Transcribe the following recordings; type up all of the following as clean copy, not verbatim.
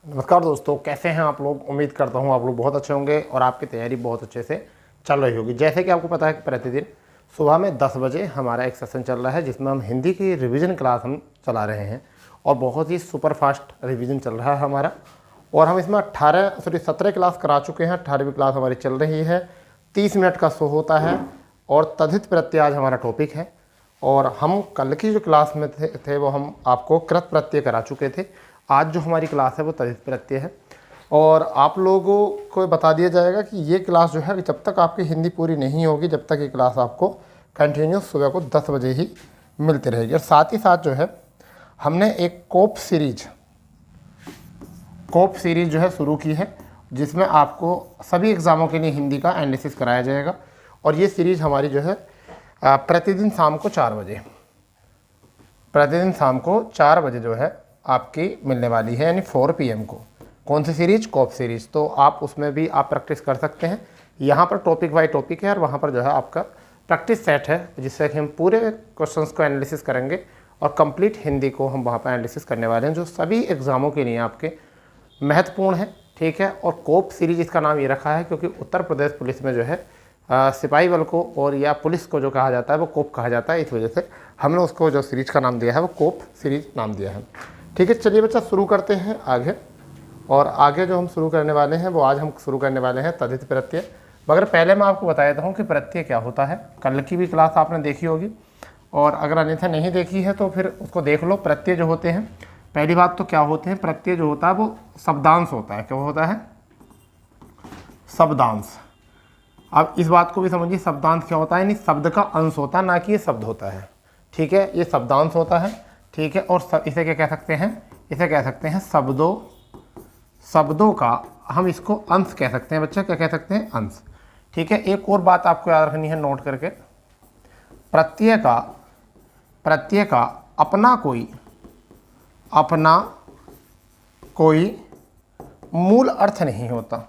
नमस्कार दोस्तों, कैसे हैं आप लोग। उम्मीद करता हूं आप लोग बहुत अच्छे होंगे और आपकी तैयारी बहुत अच्छे से चल रही होगी। जैसे कि आपको पता है कि प्रतिदिन सुबह में 10 बजे हमारा एक सेशन चल रहा है जिसमें हम हिंदी की रिवीजन क्लास हम चला रहे हैं और बहुत ही सुपर फास्ट रिवीजन चल रहा है हमारा। और हम इसमें 17 क्लास करा चुके हैं। 18वीं क्लास हमारी चल रही है। 30 मिनट का शो होता है और तद्धित प्रत्यय आज हमारा टॉपिक है। और हम कल की जो क्लास में थे वो हम आपको कृत प्रत्यय करा चुके थे। आज जो हमारी क्लास है वो तद्धित प्रत्यय है। और आप लोगों को बता दिया जाएगा कि ये क्लास जो है जब तक आपकी हिंदी पूरी नहीं होगी जब तक ये क्लास आपको कंटिन्यूस सुबह को 10 बजे ही मिलती रहेगी। और साथ ही साथ जो है हमने एक कोप सीरीज जो है शुरू की है जिसमें आपको सभी एग्ज़ामों के लिए हिंदी का एनालिसिस कराया जाएगा। और ये सीरीज़ हमारी जो है प्रतिदिन शाम को 4 बजे जो है आपकी मिलने वाली है, यानी 4 PM को। कौन सी सीरीज? कोप सीरीज। तो आप उसमें भी आप प्रैक्टिस कर सकते हैं। यहाँ पर टॉपिक बाय टॉपिक है और वहाँ पर जो है आपका प्रैक्टिस सेट है जिससे कि हम पूरे क्वेश्चंस को एनालिसिस करेंगे और कंप्लीट हिंदी को हम वहाँ पर एनालिसिस करने वाले हैं जो सभी एग्ज़ामों के लिए आपके महत्वपूर्ण है। ठीक है। और कोप सीरीज इसका नाम ये रखा है क्योंकि उत्तर प्रदेश पुलिस में जो है सिपाही बल को और या पुलिस को जो कहा जाता है वो कोप कहा जाता है। इस वजह से हमने उसको जो सीरीज का नाम दिया है वो कोप सीरीज नाम दिया है। ठीक है, चलिए बच्चा शुरू करते हैं आगे। और आगे जो हम शुरू करने वाले हैं वो आज हम शुरू करने वाले हैं तद्धित प्रत्यय। मगर पहले मैं आपको बता देता हूँ कि प्रत्यय क्या होता है। कल की भी क्लास आपने देखी होगी और अगर अन्यथा नहीं देखी है तो फिर उसको देख लो। प्रत्यय जो होते हैं, पहली बात तो क्या होते हैं, प्रत्यय जो होता है वो शब्दांश होता है। क्या होता है? शब्दांश। अब इस बात को भी समझिए, शब्दांश क्या होता है, यानी शब्द का अंश होता है, ना कि ये शब्द होता है। ठीक है, ये शब्दांश होता है। ठीक है। और इसे क्या कह सकते हैं? इसे कह सकते हैं शब्दों का हम इसको अंश कह सकते हैं। बच्चा क्या कह सकते हैं? अंश। ठीक है। एक और बात आपको याद रखनी है नोट करके, प्रत्यय का अपना कोई मूल अर्थ नहीं होता।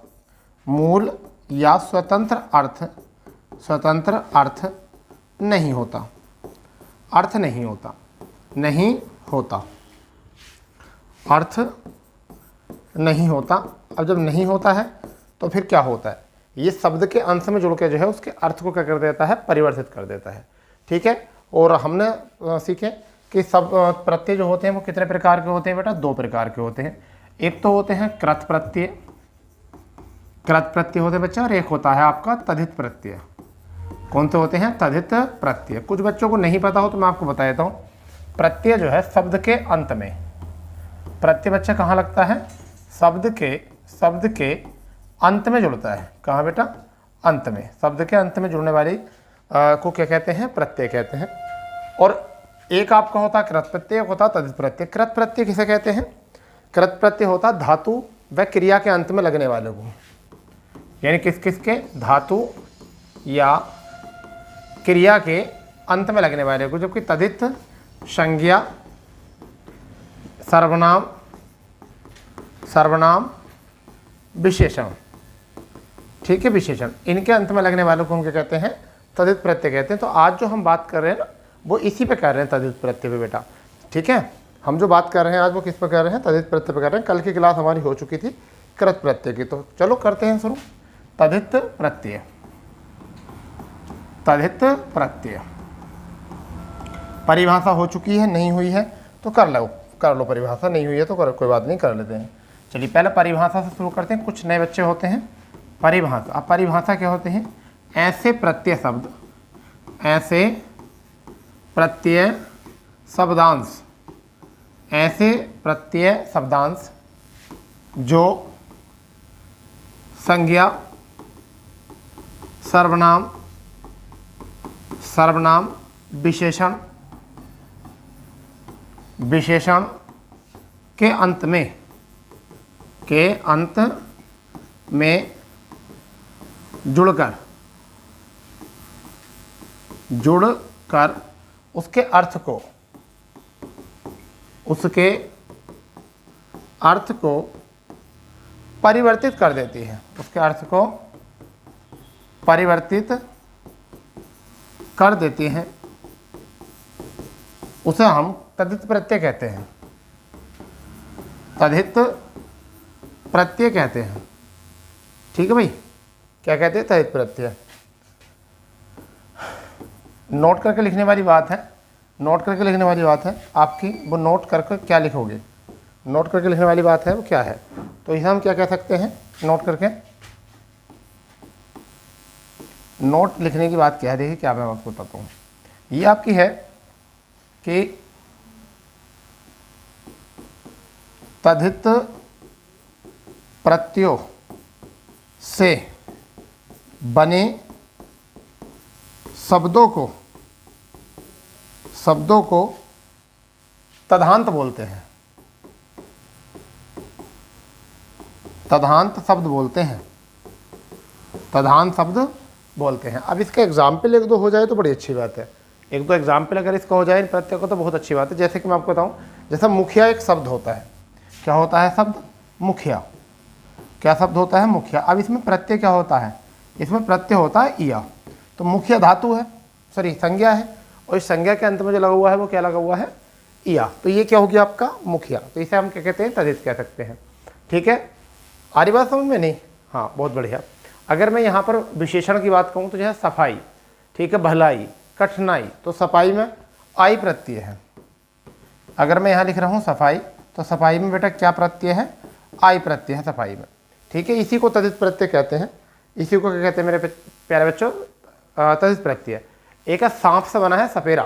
मूल या स्वतंत्र अर्थ नहीं होता। अर्थ नहीं होता अब जब नहीं होता है तो फिर क्या होता है? ये शब्द के अंश में जुड़ के जो है उसके अर्थ को क्या कर देता है? परिवर्तित कर देता है। ठीक है। और हमने सीखे कि सब प्रत्यय जो होते हैं वो कितने प्रकार के होते हैं बेटा? 2 प्रकार के होते हैं। एक तो होते हैं कृत प्रत्यय होते हैं बच्चा, और एक होता है आपका तद्धित प्रत्यय। कौन से होते हैं? तद्धित प्रत्यय। कुछ बच्चों को नहीं पता हो तो मैं आपको बता देता हूँ। प्रत्यय जो है शब्द के अंत में, प्रत्यय बच्चा कहाँ लगता है? शब्द के अंत में जुड़ता है। कहाँ बेटा? अंत में। शब्द के अंत में जुड़ने वाली को क्या कहते हैं? प्रत्यय कहते हैं। और एक आपका होता है कृत प्रत्यय, होता है तद्धित प्रत्यय। कृत प्रत्यय किसे कहते हैं? कृत प्रत्यय होता धातु व क्रिया के अंत में लगने वाले को, यानी किसके? धातु या क्रिया के अंत में लगने वाले को। जबकि तद्धित संज्ञा, सर्वनाम, विशेषण। ठीक है, विशेषण, इनके अंत में लगने वालों को हम क्या कहते हैं? तद्धित प्रत्यय कहते हैं। तो आज जो हम बात कर रहे हैं ना वो इसी पे कर रहे हैं, तद्धित प्रत्यय पे बेटा। ठीक है। हम जो बात कर रहे हैं आज वो किस पर कर रहे हैं? तद्धित प्रत्यय पे कर रहे हैं। कल की क्लास हमारी हो चुकी थी कृत प्रत्यय की। तो चलो करते हैं शुरू। तद्धित प्रत्यय। परिभाषा हो चुकी है, नहीं हुई है तो कर लो परिभाषा। नहीं हुई है तो कोई बात नहीं, कर लेते हैं। चलिए पहले परिभाषा से शुरू करते हैं। कुछ नए बच्चे होते हैं। परिभाषा। अब परिभाषा क्या होते हैं? ऐसे प्रत्यय शब्दांश जो संज्ञा, सर्वनाम, विशेषण के अंत में जुड़कर उसके अर्थ को परिवर्तित कर देती है। उसके अर्थ को परिवर्तित कर देती हैं, उसे हम तद्धित प्रत्यय कहते हैं। तद्धित प्रत्यय कहते हैं। ठीक है भाई, क्या कहते हैं? तदित प्रत्यय। नोट करके लिखने वाली बात है, नोट करके लिखने वाली बात है आपकी, वो नोट करके क्या लिखोगे, नोट करके लिखने वाली बात है वो क्या है। तो इसे हम क्या कह सकते हैं नोट करके? नोट लिखने की बात क्या है, देखिए क्या मैं आपको बताता हूँ। ये आपकी है कि तद्धित प्रत्ययों से बने शब्दों को तद्धांत बोलते हैं, तद्धांत शब्द बोलते हैं, तद्धांत शब्द बोलते हैं। अब इसका एग्जाम्पल एक दो हो जाए तो बड़ी अच्छी बात है, एक दो एग्जाम्पल अगर इसका हो जाए इन प्रत्यय को तो बहुत अच्छी बात है। जैसे कि मैं आपको बताऊं, जैसा मुखिया एक शब्द होता है, क्या होता है शब्द? मुखिया। क्या शब्द होता है? मुखिया। अब इसमें प्रत्यय क्या होता है? इसमें प्रत्यय होता है इया। तो मुखिया धातु है, सॉरी संज्ञा है, और इस संज्ञा के अंत में जो लगा हुआ है वो क्या लगा हुआ है? इया। तो ये क्या हो गया आपका? मुखिया। तो इसे हम क्या कहते हैं? तद्धित कह सकते हैं। ठीक है, आ रही बात समझ में? नहीं, हाँ बहुत बढ़िया। अगर मैं यहाँ पर विशेषण की बात कहूँ तो जो है सफाई, ठीक है, भलाई, कठिनाई, तो सफाई में आई प्रत्यय है। अगर मैं यहाँ लिख रहा हूँ सफाई, तो सफाई में बेटा क्या प्रत्यय है? आई प्रत्यय है सफाई में। ठीक है, इसी को तद्धित प्रत्यय कहते हैं। इसी को क्या कहते हैं मेरे प्यारे बच्चों? तद्धित प्रत्यय। एक है सांप से बना है सपेरा,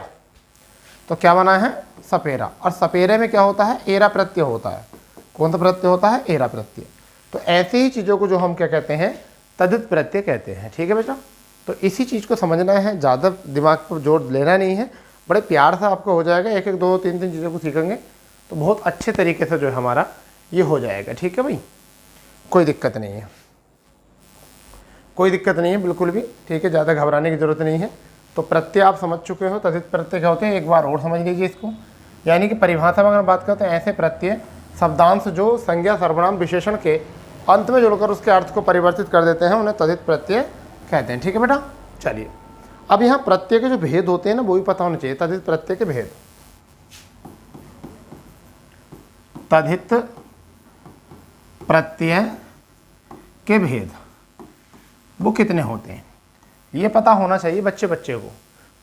तो क्या बना है? सपेरा। और सपेरे में क्या होता है? एरा प्रत्यय होता है। कौन सा प्रत्यय होता है? एरा प्रत्यय। तो ऐसी ही चीज़ों को जो हम क्या कहते हैं? तद्धित प्रत्यय कहते हैं। ठीक है बेटा, तो इसी चीज़ को समझना है, ज़्यादा दिमाग पर जोर लेना नहीं है, बड़े प्यार से आपको हो जाएगा। एक एक दो तीन तीन चीज़ों को सीखेंगे तो बहुत अच्छे तरीके से जो है हमारा ये हो जाएगा। ठीक है भाई, कोई दिक्कत नहीं है, कोई दिक्कत नहीं है बिल्कुल भी। ठीक है, ज़्यादा घबराने की ज़रूरत नहीं है। तो प्रत्यय आप समझ चुके हो, तद्धित प्रत्यय क्या होते हैं एक बार और समझ लीजिए इसको। यानी कि परिभाषा में अगर बात करते हैं, ऐसे प्रत्यय शब्दांश जो संज्ञा सर्वनाम विशेषण के अंत में जुड़कर उसके अर्थ को परिवर्तित कर देते हैं, उन्हें तद्धित प्रत्यय कहते हैं। ठीक है बेटा, चलिए अब यहाँ प्रत्यय के जो भेद होते हैं ना वो भी पता होना चाहिए। तद्धित प्रत्यय के भेद, तद्धित प्रत्यय के भेद वो कितने होते हैं ये पता होना चाहिए बच्चे को।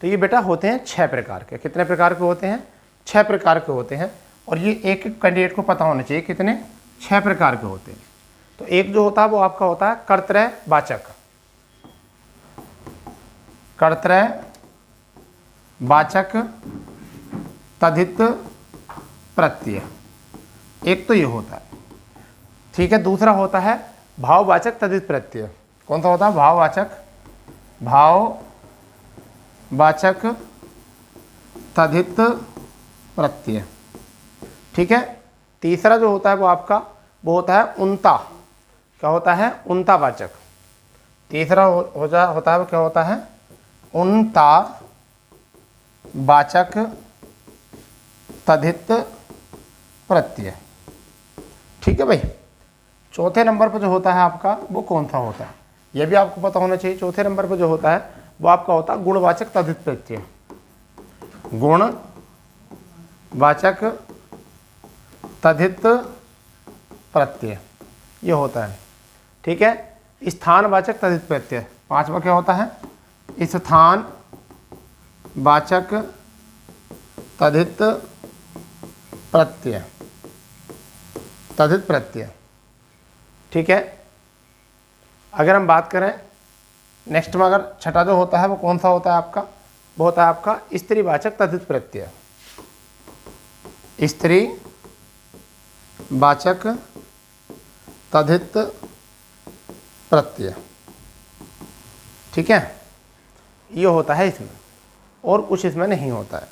तो ये बेटा होते हैं 6 प्रकार के। कितने प्रकार के होते हैं? 6 प्रकार के होते हैं। और ये एक एक कैंडिडेट को पता होना चाहिए कितने? 6 प्रकार के होते हैं। तो एक जो होता है वो आपका होता है कर्तृवाचक, कर्तृवाचक तद्धित प्रत्यय, एक तो ये होता है। ठीक है, दूसरा होता है भाववाचक तद्धित प्रत्यय। कौन सा होता है? भाववाचक तद्धित प्रत्यय। ठीक है, तीसरा जो होता है वो आपका वो होता है उनता। क्या होता है? उनतावाचक। तीसरा होता है वो क्या होता है? उनतावाचक तद्धित प्रत्यय। ठीक है भाई, चौथे नंबर पर जो होता है आपका वो कौन सा होता है ये भी आपको पता होना चाहिए। चौथे नंबर पर जो होता है वो आपका होता है गुणवाचक तद्धित प्रत्यय। गुणवाचक तद्धित प्रत्यय ये होता है। ठीक है, स्थानवाचक तद्धित प्रत्यय। पांचवा क्या होता है? स्थानवाचक तद्धित प्रत्यय, तद्धित प्रत्यय। ठीक है, अगर हम बात करें नेक्स्ट में, अगर छठा जो होता है वो कौन सा होता है आपका? वो होता है आपका स्त्रीवाचक तद्धित प्रत्यय। स्त्रीवाचक तद्धित प्रत्यय। ठीक है, ये होता है इसमें, और कुछ इसमें नहीं होता है।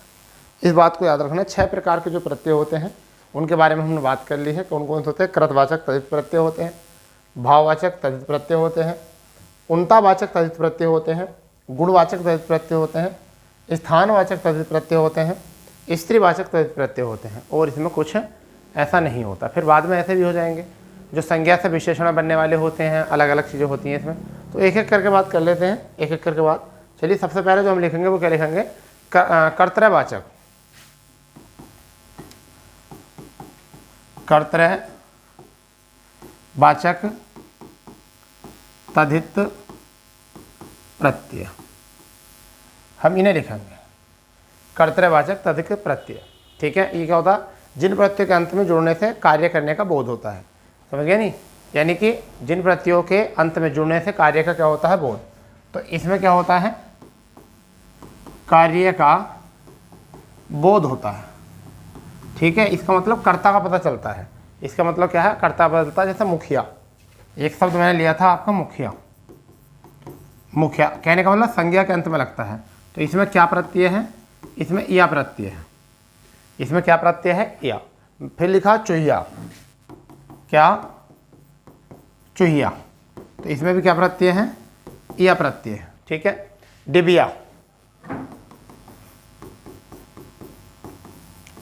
इस बात को याद रखना। 6 प्रकार के जो प्रत्यय होते हैं उनके बारे में हमने बात कर ली है। कौन कौन से होते हैं? कृतवाचक तद्धित प्रत्यय होते हैं, भाववाचक तद्धित प्रत्यय होते हैं, उनतावाचक तद्धित प्रत्यय होते हैं, गुणवाचक तद्धित प्रत्यय होते हैं, स्थानवाचक तद्धित प्रत्यय होते हैं, स्त्रीवाचक तद्धित प्रत्यय होते हैं, और इसमें कुछ ऐसा नहीं होता। फिर बाद में ऐसे भी हो जाएंगे जो संज्ञा से विशेषण बनने वाले होते हैं, अलग अलग चीज़ें होती हैं इसमें। तो एक एक करके बात कर लेते हैं, एक एक करके बात। चलिए सबसे पहले जो हम लिखेंगे वो क्या लिखेंगे? कर्तृवाचक, वाचक तद्धित प्रत्यय, हम इन्हें लिखेंगे कर्तृवाचक तद्धित प्रत्यय। ठीक है, ये क्या होता है, जिन प्रत्ययों के अंत में जुड़ने से कार्य करने का बोध होता है, समझ गए नहीं, यानी कि जिन प्रत्ययों के अंत में जुड़ने से कार्य का क्या होता है, बोध। तो इसमें क्या होता है, कार्य का बोध होता है। ठीक है, इसका मतलब कर्ता का पता चलता है। इसका मतलब क्या है, कर्ता पता चलता है। जैसे मुखिया, एक शब्द मैंने लिया था आपका मुखिया, मुखिया कहने का मतलब संज्ञा के अंत में लगता है। तो इसमें क्या प्रत्यय है, इसमें या प्रत्यय है, इसमें क्या प्रत्यय है, या। फिर लिखा चुहिया, क्या, चुहिया, तो इसमें भी क्या प्रत्यय है, या प्रत्यय है। ठीक है, डिबिया,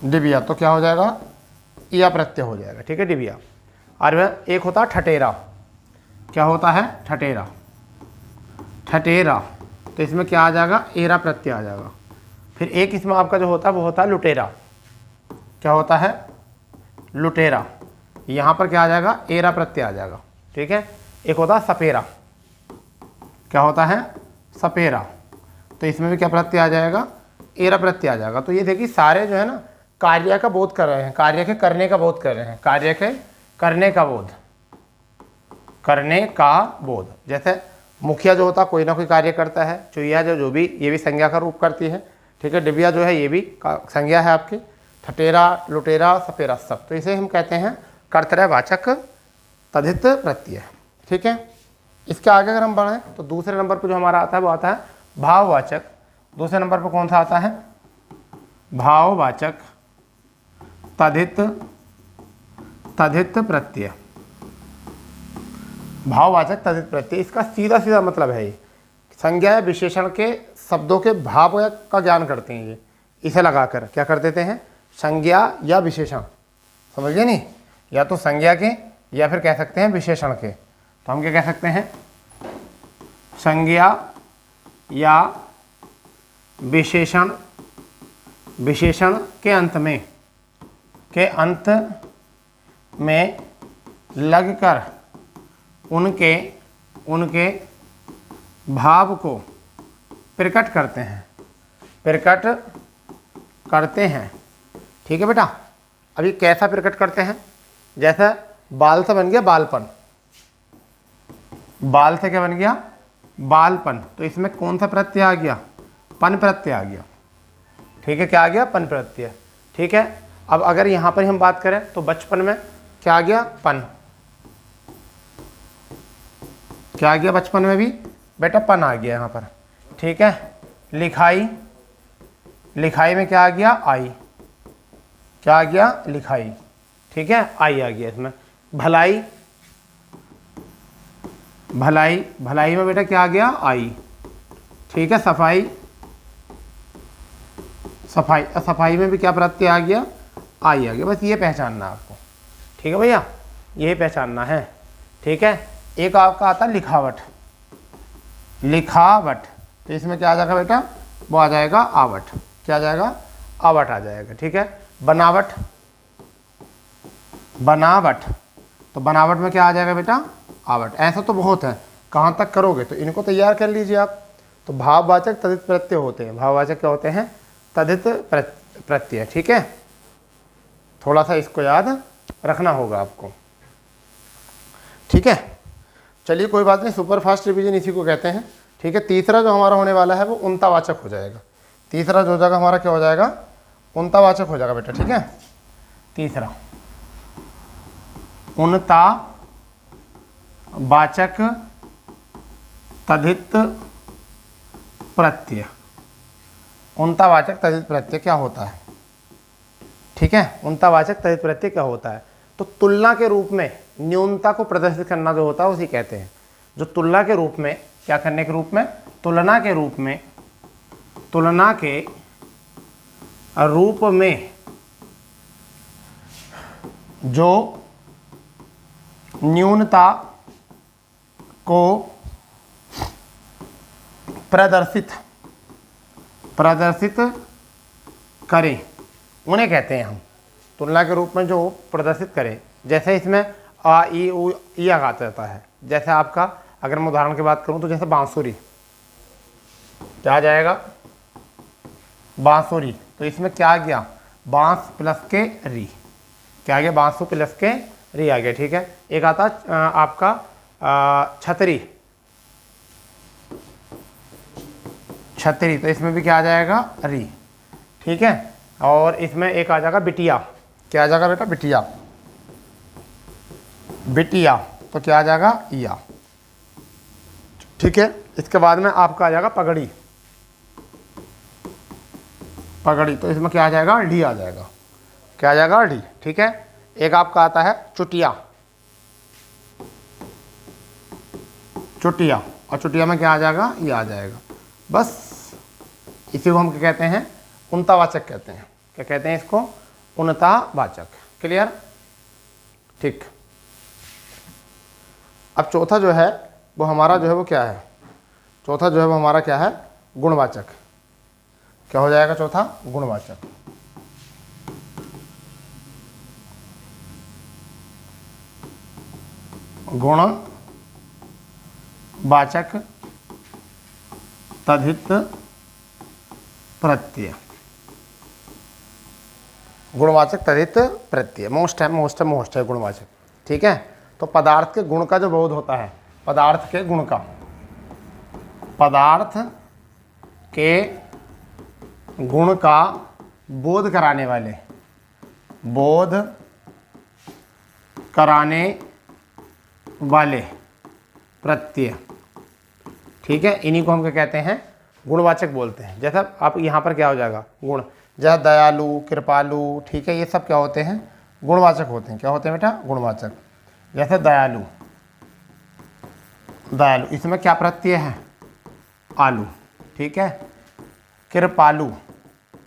डिबिया तो क्या हो जाएगा, या प्रत्यय हो जाएगा। ठीक है, डिबिया। और एक होता है ठटेरा, क्या होता है, ठटेरा, ठटेरा, तो इसमें क्या आ जाएगा, एरा प्रत्यय आ जाएगा। फिर एक इसमें आपका जो होता है वो होता है लुटेरा, क्या होता है, लुटेरा, यहाँ पर क्या आ जाएगा, एरा प्रत्यय आ जाएगा। ठीक है, एक होता है सपेरा, क्या होता है, सपेरा, तो इसमें भी क्या प्रत्यय आ जाएगा, एरा प्रत्यय आ जाएगा। तो ये देखिए सारे जो है ना कार्य का बोध कर रहे हैं, कार्य के करने का बोध कर रहे हैं, कार्य के करने का बोध, करने का बोध। जैसे मुखिया जो होता है कोई ना कोई कार्य करता है, चुहिया जो भी, ये भी संज्ञा का रूप करती है। ठीक है, डिबिया जो है ये भी संज्ञा है आपकी, ठटेरा, लुटेरा, सपेरा सब, तो इसे हम कहते हैं कर्तृवाचक तद्धित प्रत्यय। ठीक है, इसके आगे अगर हम बढ़ें तो दूसरे नंबर पर जो हमारा आता है वो आता है भाववाचक। दूसरे नंबर पर कौन सा आता है, भाववाचक तद्धित प्रत्यय, भाववाचक तद्धित प्रत्यय। इसका सीधा सीधा मतलब है ये संज्ञा या विशेषण के शब्दों के भाव का ज्ञान करते हैं। ये इसे लगाकर क्या कर देते हैं, संज्ञा या विशेषण, समझ गए नहीं, या तो संज्ञा के या फिर कह सकते हैं विशेषण के। तो हम क्या कह सकते हैं, संज्ञा या विशेषण, विशेषण के अंत में लगकर उनके भाव को प्रकट करते हैं। ठीक है बेटा, अभी कैसा प्रकट करते हैं, जैसे बाल से बन गया बालपन, बाल से क्या बन गया, बालपन, तो इसमें कौन सा प्रत्यय आ गया, पन प्रत्यय आ गया। ठीक है, क्या आ गया, पन प्रत्यय। ठीक है, अब अगर यहाँ पर हम बात करें तो बचपन में क्या आ गया, पन, क्या आ गया, बचपन में भी बेटा पन आ गया यहाँ पर। ठीक है, लिखाई, लिखाई में क्या आ गया, आई, क्या आ गया, लिखाई। ठीक है, आई आ गया इसमें। भलाई, भलाई, भलाई में बेटा क्या आ गया, आई। ठीक है, सफाई, सफाई, सफाई में भी क्या प्रत्यय आ गया, आई आ गया। बस ये पहचानना आपको। ठीक है भैया, यही पहचानना है। ठीक है, एक आपका आता है लिखावट, लिखावट, तो इसमें क्या आ जाएगा बेटा, वो आ जाएगा आवट, क्या आ जाएगा, आवट आ जाएगा। ठीक है, बनावट, बनावट, तो बनावट में क्या आ जाएगा बेटा, आवट। ऐसा तो बहुत है, कहाँ तक करोगे तो इनको तैयार कर लीजिए आप। तो भाववाचक तद्धित प्रत्यय होते हैं, भाववाचक क्या होते हैं, तद्धित प्रत्यय। ठीक है, थोड़ा सा इसको याद रखना होगा आपको। ठीक है, चलिए कोई बात नहीं, सुपर फास्ट रिवीजन इसी को कहते हैं। ठीक है, तीसरा जो हमारा होने वाला है वो उनतावाचक हो जाएगा। तीसरा जो जगह हमारा क्या हो जाएगा, उनतावाचक हो जाएगा बेटा। ठीक है, तीसरा उनतावाचक तद्धित प्रत्यय। उनतावाचक तद्धित प्रत्यय क्या होता है, ठीक है, उनतावाचक तद्धित प्रत्यय क्या होता है, तो तुलना के रूप में न्यूनता को प्रदर्शित करना जो होता है उसे कहते हैं। जो तुलना के रूप में, क्या करने के रूप में, तुलना के रूप में, तुलना के रूप में जो न्यूनता को प्रदर्शित करें उन्हें कहते हैं हम, तुलना के रूप में जो प्रदर्शित करें। जैसे इसमें आ ई उ ई आगाता जाता है। जैसे आपका अगर मैं उदाहरण की बात करूं तो जैसे बांसुरी, क्या आ जाएगा, बांसुरी। तो इसमें क्या आ गया, बांस प्लस के री, क्या आ गया, बांसु प्लस के री आ गया। ठीक है, एक आता आपका छतरी, छतरी, तो इसमें भी क्या आ जाएगा, री। ठीक है, और इसमें एक आ जाएगा बिटिया, क्या आ जाएगा बेटा, बिटिया, बिटिया, तो क्या आ जाएगा, या। ठीक है, इसके बाद में आपका आ जाएगा पगड़ी, पगड़ी, तो इसमें क्या आ जाएगा, डी आ जाएगा, क्या आ जाएगा, डी। ठीक है, एक आपका आता है चुटिया, चुटिया, और चुटिया में क्या आ जाएगा, ये आ जाएगा। बस इसी को हम क्या कहते हैं, उनतावाचक कहते हैं। क्या कहते हैं इसको, उनतावाचक। क्लियर, ठीक। अब चौथा जो है वो हमारा जो है वो क्या है, चौथा जो है वो हमारा क्या है, गुणवाचक। क्या हो जाएगा चौथा, गुणवाचक। गुणवाचक तद्धित प्रत्यय, गुणवाचक तद्धित प्रत्यय, मोस्ट है, मोस्ट है, मोस्ट है गुणवाचक। ठीक है, तो पदार्थ के गुण का जो बोध होता है, पदार्थ के गुण का, पदार्थ के गुण का बोध कराने वाले, बोध कराने वाले प्रत्यय। ठीक है, इन्हीं को हम क्या कहते हैं, गुणवाचक बोलते हैं। जैसा आप यहाँ पर क्या हो जाएगा, गुण, जैसा दयालु, कृपालु, ठीक है, ये सब क्या होते हैं, गुणवाचक होते हैं। क्या होते हैं बेटा, गुणवाचक। जैसे दयालु, दयालु, इसमें क्या प्रत्यय है, आलू। ठीक है, कृपालु,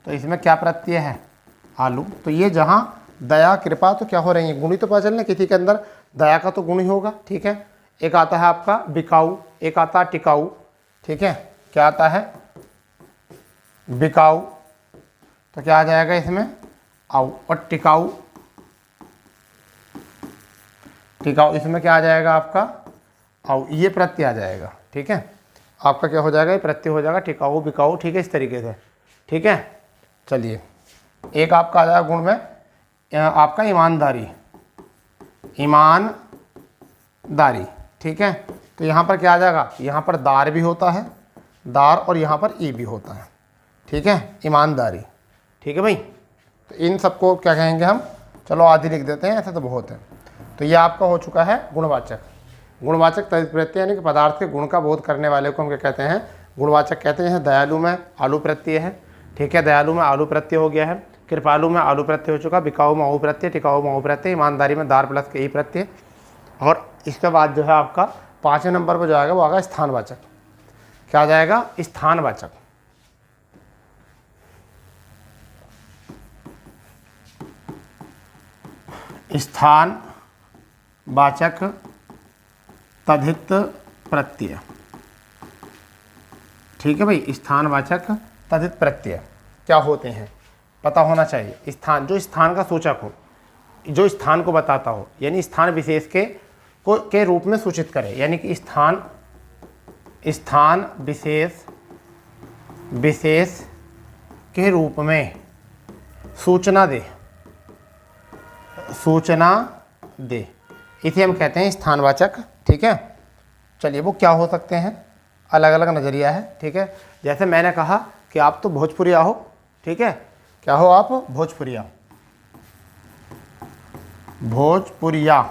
तो इसमें क्या प्रत्यय है, आलू। तो ये जहाँ दया कृपा तो क्या हो रही है, गुण ही तो पता चलना, किसी के अंदर दया का तो गुण ही होगा। ठीक है, एक आता है आपका बिकाऊ, एक आता है टिकाऊ। ठीक है, क्या आता है, बिकाऊ, तो क्या आ जाएगा इसमें, आऊ, और टिकाऊ, टिकाऊ, इसमें क्या आ जाएगा आपका, आऊ, ये प्रत्यय आ जाएगा। ठीक है, आपका क्या हो जाएगा, ये प्रत्यय हो जाएगा, टिकाऊ, बिकाऊ। ठीक है, इस तरीके से। ठीक है, चलिए, एक आपका आ जाएगा गुण में आपका ईमानदारी, ईमानदारी। ठीक है, तो यहाँ पर क्या आ जाएगा, यहाँ पर दार भी होता है, दार, और यहाँ पर ई भी होता है। ठीक है, ईमानदारी। ठीक है भाई, तो इन सबको क्या कहेंगे हम, चलो आदि लिख देते हैं, ऐसा तो बहुत है। तो ये आपका हो चुका है गुणवाचक। गुणवाचक तद्धित प्रत्यय यानी कि पदार्थ के गुण का बोध करने वाले को हम क्या कहते हैं, गुणवाचक कहते हैं। जैसे दयालु में आलू प्रत्यय है। ठीक है, दयालु में आलू प्रत्यय हो गया है, कृपालु में आलू प्रत्यय हो चुका, बिकाऊ में आऊ प्रत्यय, टिकाऊ में आऊ प्रत्यय, ईमानदारी में दार प्लस के ई प्रत्यय। और इसके बाद जो है आपका 5वें नंबर पर जो आएगा वो आएगा स्थानवाचक। क्या आ जाएगा, स्थानवाचक। स्थानवाचक तद्धित प्रत्यय। ठीक है भाई, स्थानवाचक तद्धित प्रत्यय क्या होते हैं पता होना चाहिए। स्थान, जो स्थान का सूचक हो, जो स्थान को बताता हो, यानी स्थान विशेष के रूप में सूचित करे, यानी कि स्थान विशेष के रूप में सूचना दे, इसे हम कहते हैं स्थानवाचक। ठीक है, चलिए, वो क्या हो सकते हैं, अलग अलग नज़रिया है। ठीक है, जैसे मैंने कहा कि आप तो भोजपुरिया हो। ठीक है, क्या हो आप, भोजपुरिया, भोजपुरिया।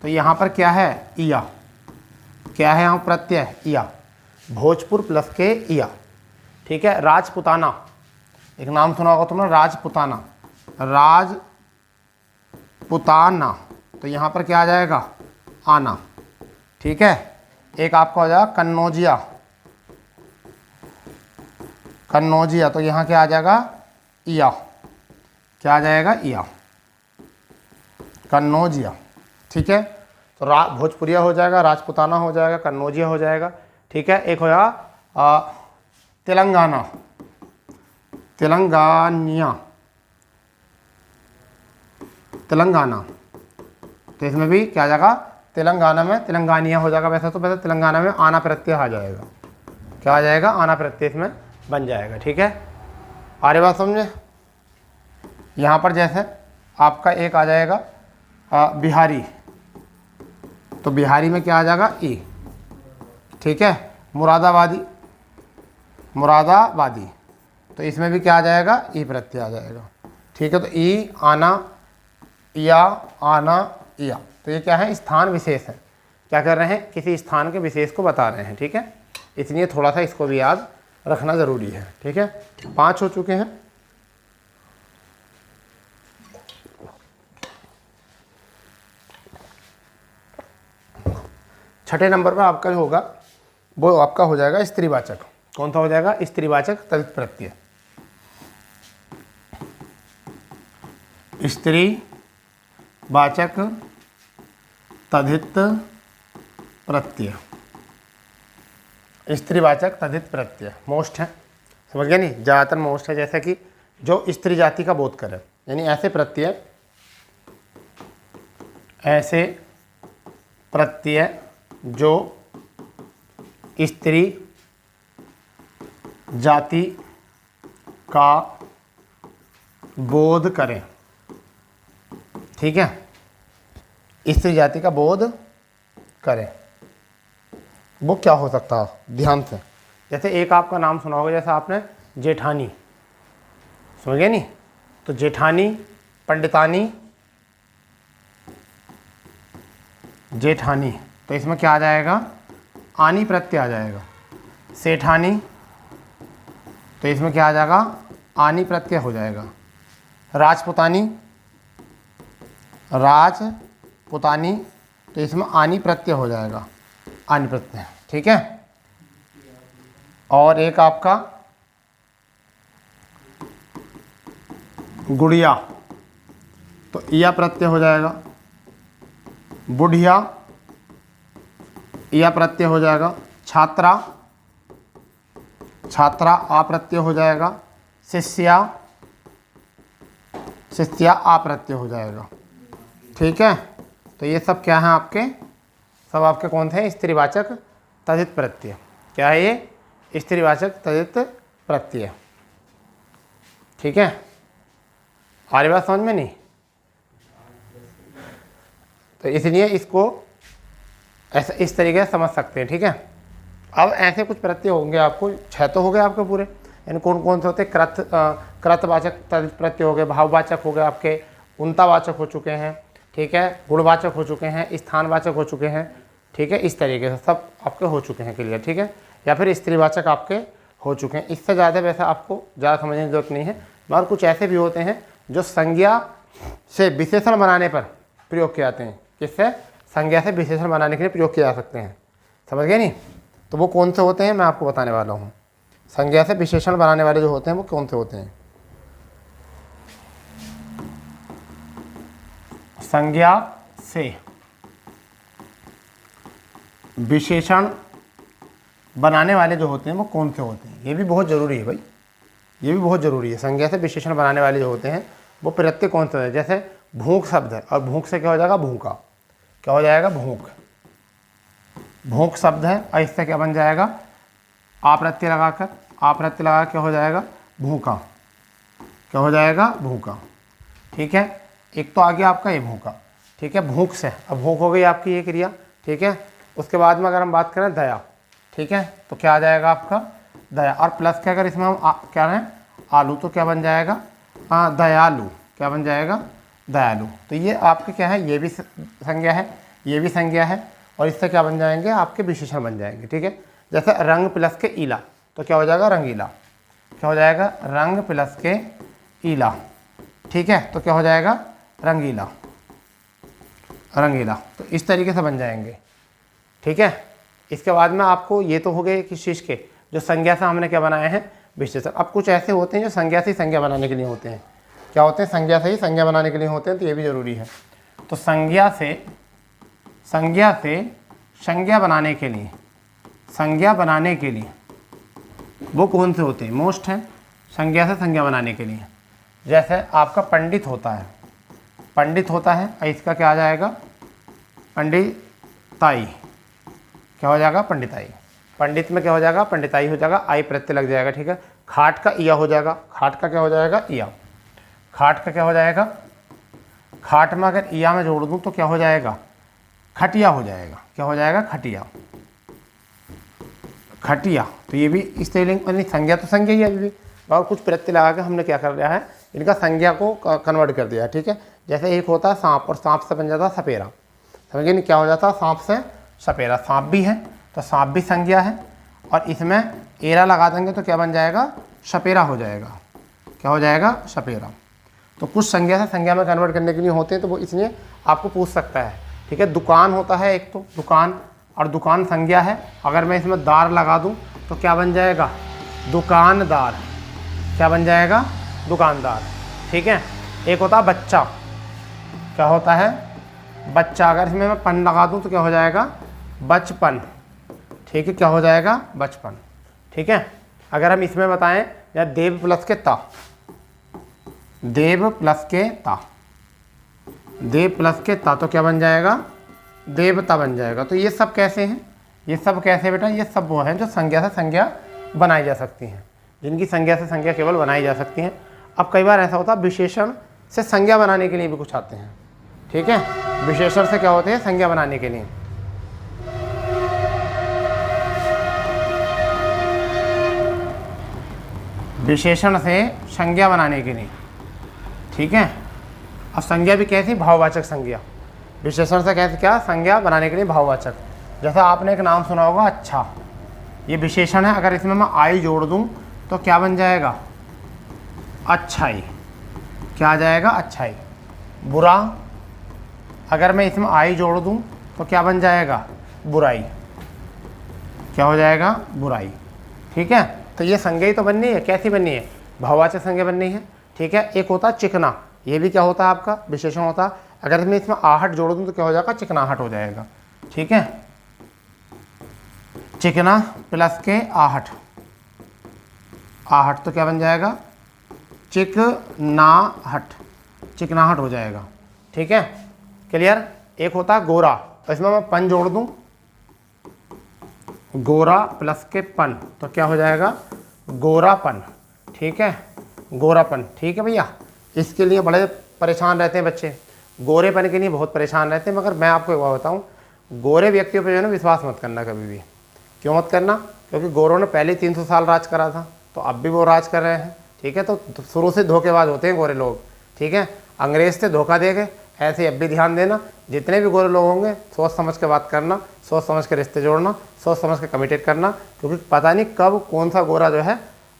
तो यहाँ पर क्या है, इया, क्या है यहाँ प्रत्यय, इया, भोजपुर प्लस के इया। ठीक है, राजपुताना, एक नाम सुना होगा तुमने, राजपुताना, राजपुताना, तो यहाँ पर क्या आ जाएगा, आना। ठीक है, एक आपका हो जाएगा कन्नौजिया, कन्नौजिया, तो यहाँ क्या आ जाएगा, इया, क्या आ जाएगा, इया, कन्नौजिया। ठीक है, तो भोजपुरिया हो जाएगा, राजपुताना हो जाएगा, कन्नौजिया हो जाएगा। ठीक है, एक हो जाएगा तेलंगाना, तेलंगानिया, तेलंगाना, तो इसमें भी क्या आ जाएगा, तेलंगाना में तेलंगानिया हो जाएगा। वैसे तो तेलंगाना में आना प्रत्यय आ जाएगा, क्या आ जाएगा, आना प्रत्यय इसमें बन जाएगा। ठीक है, आरे बात समझे। यहाँ पर जैसे आपका एक आ जाएगा बिहारी, तो बिहारी में क्या आ जाएगा, ई। ठीक है, मुरादाबादी, मुरादाबादी, तो इसमें भी क्या आ जाएगा, ई प्रत्यय आ जाएगा। ठीक है, तो ई, आना, या, आना, या, तो ये क्या है, स्थान विशेष है। क्या कर रहे हैं, किसी स्थान के विशेष को बता रहे हैं। ठीक है, इसलिए थोड़ा सा इसको भी याद रखना ज़रूरी है। ठीक है, 5 हो चुके हैं। छठे नंबर पर आपका जो होगा वो आपका हो जाएगा स्त्रीवाचक। कौन सा हो जाएगा, स्त्रीवाचक तदित प्रत्यय। स्त्रीवाचक तदित प्रत्यय, स्त्रीवाचक तदित प्रत्यय मोस्ट है, समझ गया नहीं, ज़्यादातर मोस्ट है। जैसे कि जो स्त्री जाति का बोध करे, यानी ऐसे प्रत्यय, ऐसे प्रत्यय जो स्त्री जाति का बोध करें। ठीक है, स्त्री जाति का बोध करें, वो क्या हो सकता है, ध्यान से। जैसे एक आपका नाम सुना होगा, जैसे आपने जेठानी, समझ गए नहीं, तो जेठानी, पंडितानी, जेठानी, तो इसमें क्या आ जाएगा, आनी प्रत्यय आ जाएगा। सेठानी, तो इसमें क्या आ जाएगा, आनी प्रत्यय हो जाएगा। राजपुतानी, राजपुतानी, तो इसमें आनी प्रत्यय हो जाएगा, आनी प्रत्यय। ठीक है, और एक आपका गुड़िया, तो इया प्रत्यय हो जाएगा। बुढ़िया, इया प्रत्यय हो जाएगा। छात्रा, छात्रा आ प्रत्यय हो जाएगा। शिष्या, शिष्या आ प्रत्यय हो जाएगा। ठीक है, तो ये सब क्या है आपके, सब आपके कौन थे, स्त्रीवाचक तदित प्रत्यय। क्या है ये, स्त्रीवाचक तदित प्रत्यय। ठीक है, हमारी बात समझ में नहीं, तो इसलिए इसको ऐसा इस तरीके से समझ सकते हैं। ठीक है, अब ऐसे कुछ प्रत्यय होंगे आपको, 6 तो हो गए आपके पूरे, यानी कौन कौन से होते हैं, कृतवाचक तदित प्रत्यय हो गए, भाववाचक हो गए आपके, उनतावाचक हो चुके हैं। ठीक है, गुणवाचक हो चुके हैं, स्थानवाचक हो चुके हैं। ठीक है, इस तरीके से सब आपके हो चुके हैं क्लियर। ठीक है, या फिर स्त्रीवाचक आपके हो चुके हैं। इससे ज़्यादा वैसा आपको ज़्यादा समझने की जरूरत नहीं है, मगर कुछ ऐसे भी होते हैं जो संज्ञा से विशेषण बनाने पर प्रयोग किए जाते हैं। किससे, संज्ञा से विशेषण बनाने के लिए प्रयोग किए जा सकते हैं, समझ गए नहीं। तो वो कौन से होते हैं मैं आपको बताने वाला हूँ। संज्ञा से विशेषण बनाने वाले जो होते हैं वो कौन से होते हैं। संज्ञा से विशेषण बनाने वाले जो होते हैं वो कौन से होते हैं, ये भी बहुत ज़रूरी है भाई, ये भी बहुत ज़रूरी है। संज्ञा से विशेषण बनाने वाले जो होते हैं वो प्रत्यय कौन से है। जैसे भूख शब्द है, और भूख से क्या हो जाएगा, भूखा, क्या हो जाएगा, भूख। भूख शब्द है, और इससे क्या बन जाएगा, आ प्रत्यय लगाकर, आ प्रत्यय लगा क्या हो जाएगा, भूखा, क्या हो जाएगा, भूखा। ठीक है, एक तो आ गया आपका ये भूखा। ठीक है, भूख से, अब भूख हो गई आपकी ये क्रिया। ठीक है, उसके बाद में अगर हम बात करें दया, ठीक है, तो क्या आ जाएगा आपका, दया, और प्लस के अगर इसमें हम क्या रहे हैं, आलू, तो क्या बन जाएगा, दयालु, क्या बन जाएगा, दयालु। तो ये आपके क्या है, ये भी संज्ञा है, ये भी संज्ञा है, और इससे क्या बन जाएंगे, आपके विशेषण बन जाएंगे। ठीक है, जैसे रंग प्लस के ईला, तो क्या हो जाएगा, रंगीला, क्या हो जाएगा, रंग प्लस के ईला। ठीक है, तो क्या हो जाएगा, रंगीला, रंगीला, तो इस तरीके से बन जाएंगे। ठीक है, इसके बाद में आपको ये तो हो गए कि शीर्ष के जो संज्ञा से हमने क्या बनाए हैं, विशेषण। अब कुछ ऐसे होते हैं जो संज्ञा से ही संज्ञा बनाने के लिए होते हैं। क्या होते हैं, संज्ञा से ही संज्ञा बनाने के लिए होते हैं, तो ये भी जरूरी है। तो संज्ञा से संज्ञा बनाने के लिए, संज्ञा बनाने के लिए वो कौन से होते हैं, मोस्ट है संज्ञा से संज्ञा बनाने के लिए। जैसे आपका पंडित होता है, पंडित होता है, इसका क्या आ जाएगा, पंडिताई, क्या हो जाएगा? पंडिताई। पंडित में क्या हो जाएगा? पंडिताई हो जाएगा, आई प्रत्यय लग जाएगा, ठीक है। खाट का इया हो जाएगा, खाट का क्या हो जाएगा? इया। खाट का क्या हो जाएगा? खाट में अगर इया में जोड़ दूं तो क्या हो जाएगा? खटिया हो जाएगा। क्या हो जाएगा? खटिया। खटिया, तो ये भी स्त्रीलिंग, यानी संज्ञा तो संज्ञा ही है अभी भी, और कुछ प्रत्यय लगा के हमने क्या कर दिया है, इनका संज्ञा को कन्वर्ट कर दिया है, ठीक है। जैसे एक होता है सांप, और सांप से बन जाता है सपेरा, समझिए नहीं क्या हो जाता है? सांप से सपेरा। सांप भी है तो सांप भी संज्ञा है, और इसमें एरा लगा देंगे तो क्या बन जाएगा? सपेरा हो जाएगा। क्या हो जाएगा? सपेरा। तो कुछ संज्ञा से संज्ञा में कन्वर्ट करने के लिए होते हैं, तो वो इसलिए आपको पूछ सकता है, ठीक है। दुकान होता है एक, तो दुकान, और दुकान संज्ञा है, अगर मैं इसमें दार लगा दूं तो क्या बन जाएगा? दुकानदार। क्या बन जाएगा? दुकानदार, ठीक है। एक होता है बच्चा, क्या होता है? बच्चा, अगर इसमें मैं पन लगा दूं तो क्या हो जाएगा? बचपन, ठीक है। क्या हो जाएगा? बचपन, ठीक है। अगर हम इसमें बताएं, या देव प्लस के ता, देव प्लस के ता, देव प्लस के ता, तो क्या बन जाएगा? देवता बन जाएगा। तो ये सब कैसे हैं? ये सब कैसे बेटा? ये सब वो हैं जो संज्ञा से संज्ञा बनाई जा सकती हैं, जिनकी संज्ञा से संज्ञा केवल बनाई जा सकती हैं। अब कई बार ऐसा होता है विशेषण से संज्ञा बनाने के लिए भी कुछ आते हैं, ठीक है। विशेषण से क्या होते हैं? संज्ञा बनाने के लिए। विशेषण से संज्ञा बनाने के लिए, ठीक है। अब संज्ञा भी कैसी? भाववाचक संज्ञा। विशेषण से कैसे क्या? संज्ञा बनाने के लिए भाववाचक। जैसा आपने एक नाम सुना होगा अच्छा, ये विशेषण है, अगर इसमें मैं आई जोड़ दूं तो क्या बन जाएगा? अच्छाई। क्या आ जाएगा? अच्छाई। बुरा, अगर मैं इसमें आई जोड़ दूं तो क्या बन जाएगा? बुराई। क्या हो जाएगा? बुराई, ठीक है। तो ये संज्ञा ही तो बननी है। कैसी बननी है? भाववाचक संज्ञा बननी है, ठीक है। एक होता है चिकना, ये भी क्या होता है? आपका विशेषण होता है। अगर मैं इसमें आहट जोड़ दूं तो क्या हो जाएगा? चिकनाहट हो जाएगा, ठीक है। चिकना प्लस के आहट, आहट तो क्या बन जाएगा? चिकनाहट, चिकनाहट हो जाएगा, ठीक है। क्लियर। एक होता है गोरा, इसमें मैं पन जोड़ दूं, गोरा प्लस के पन, तो क्या हो जाएगा? गोरापन, ठीक है। गोरापन, ठीक है भैया। इसके लिए बड़े परेशान रहते हैं बच्चे, गोरेपन के लिए बहुत परेशान रहते हैं। मगर मैं आपको एक बात बताऊं, गोरे व्यक्तियों पर जो है ना विश्वास मत करना कभी भी। क्यों मत करना? क्योंकि गोरों ने पहले 300 साल राज करा था, तो अब भी वो राज कर रहे हैं, ठीक है। तो शुरू से धोखेबाज होते हैं गोरे लोग, ठीक है। अंग्रेज से धोखा दे गए, ऐसे अब भी ध्यान देना, जितने भी गोरे लोग होंगे सोच समझ के बात करना, सोच समझ के रिश्ते जोड़ना, सोच समझ के कमिटेड करना, क्योंकि पता नहीं कब कौन सा गोरा जो है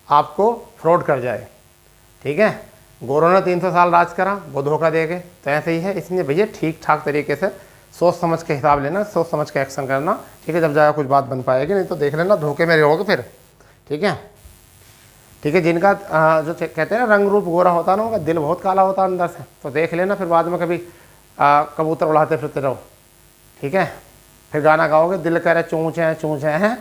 आपको फ्रॉड कर जाए, ठीक है। गोरों ने 300 साल राज करा, वो धोखा दे गए, तो ऐसे ही है। इसलिए भैया ठीक ठाक तरीके से सोच समझ के हिसाब लेना, सोच समझ के एक्शन करना, ठीक है। जब जाएगा कुछ बात बन पाएगी, नहीं तो देख लेना धोखे में रहोगे फिर, ठीक है। ठीक है, जिनका जो कहते हैं ना रंग रूप गोरा होता है ना, उनका दिल बहुत काला होता है अंदर से, तो देख लेना फिर बाद में कभी कबूतर उड़ाते फिरते रहो, ठीक है। फिर गाना गाओगे, दिल करे चूँचे चूँचे हैं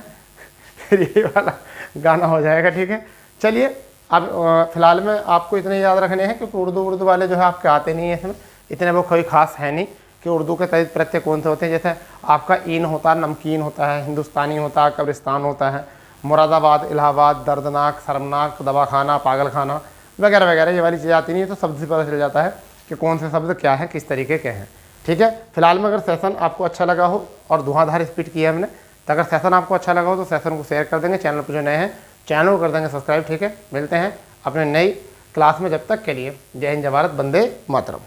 फिर ये वाला गाना हो जाएगा, ठीक है। चलिए अब फिलहाल में आपको इतने याद रखने हैं, क्योंकि उर्दू वाले जो है आपके आते नहीं है, इसमें इतने वो कोई खास है नहीं कि उर्दू के तहत प्रत्यय कौन से होते हैं। जैसे आपका ईन होता है, नमकीन होता है, हिंदुस्तानी होता है, कब्रिस्तान होता है, मुरादाबाद, इलाहाबाद, दर्दनाक, शर्मनाक, दवाखाना, पागलखाना वगैरह वगैरह, ये वाली चीज़ आती नहीं है, तो शब्द से पता चल जाता है कि कौन से शब्द क्या है, किस तरीके के हैं, ठीक है। फिलहाल में अगर सेशन आपको अच्छा लगा हो और धुआंधार स्पीड की है हमने, तो अगर सेशन आपको अच्छा लगा हो तो सेशन को शेयर कर देंगे, चैनल पर जो नए हैं चैनल को कर देंगे सब्सक्राइब, ठीक है। मिलते हैं अपने नई क्लास में, जब तक के लिए जय हिंद, जय भारत, वंदे मातरम।